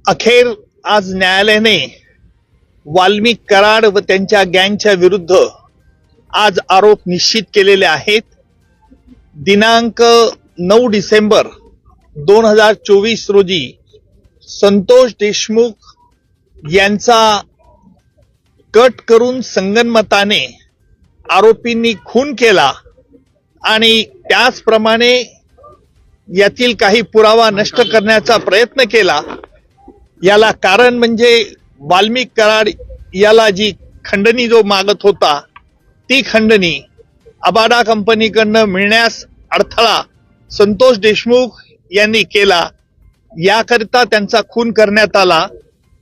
अखेर आज न्यायालयाने वाल्मिक कराड व त्यांच्या गँगच्या विरुद्ध आज आरोप निश्चित केलेले आहेत. दिनांक 9 डिसेंबर 2024 रोजी संतोष देशमुख यांचा कट करून संगनमताने आरोपींनी खून केला आणि त्याचप्रमाणे यातील काही पुरावा नष्ट करण्याचा प्रयत्न केला. याला कारण म्हणजे वाल्मिक कराड याला जी खंडणी जो मागत होता ती खंडणी अबाडा कंपनीकडनं मिळण्यास अडथळा संतोष देशमुख यांनी केला. याकरिता त्यांचा खून करण्यात आला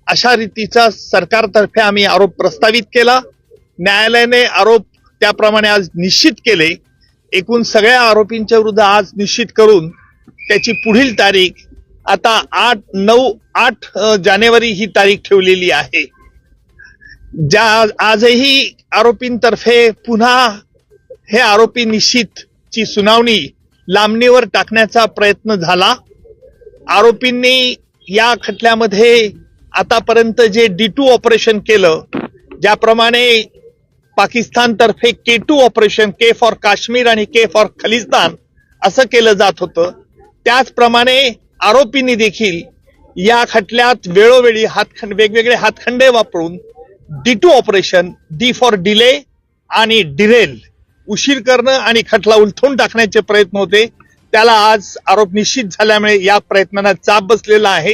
अशा रीतीचा सरकारतर्फे आम्ही आरोप प्रस्तावित केला. न्यायालयाने आरोप त्याप्रमाणे आज निश्चित केले. एकूण सगळ्या आरोपींच्या विरुद्ध आज निश्चित करून त्याची पुढील तारीख आता 8 जानेवारी ही तारीख ठेवलेली आहे. आजही आरोपींतर्फे पुन्हा हे आरोपी निश्चितची सुनावणी लांबणीवर टाकण्याचा प्रयत्न झाला. आरोपींनी या खटल्यामध्ये आतापर्यंत जे D2 ऑपरेशन केलं, ज्याप्रमाणे पाकिस्तानतर्फे K2 operation, K for Kashmir आणि K फॉर खलिस्तान असं केलं जात होतं, त्याचप्रमाणे आरोपींनी देखील या खटल्यात वेळोवेळी वेगवेगळे हातखंडे वापरून D2 operation, D for delay आणि डिरेल, उशीर करणं आणि खटला उलथून टाकण्याचे प्रयत्न होते. त्याला आज आरोप निश्चित झाल्यामुळे या प्रयत्नांना चाप बसलेला आहे.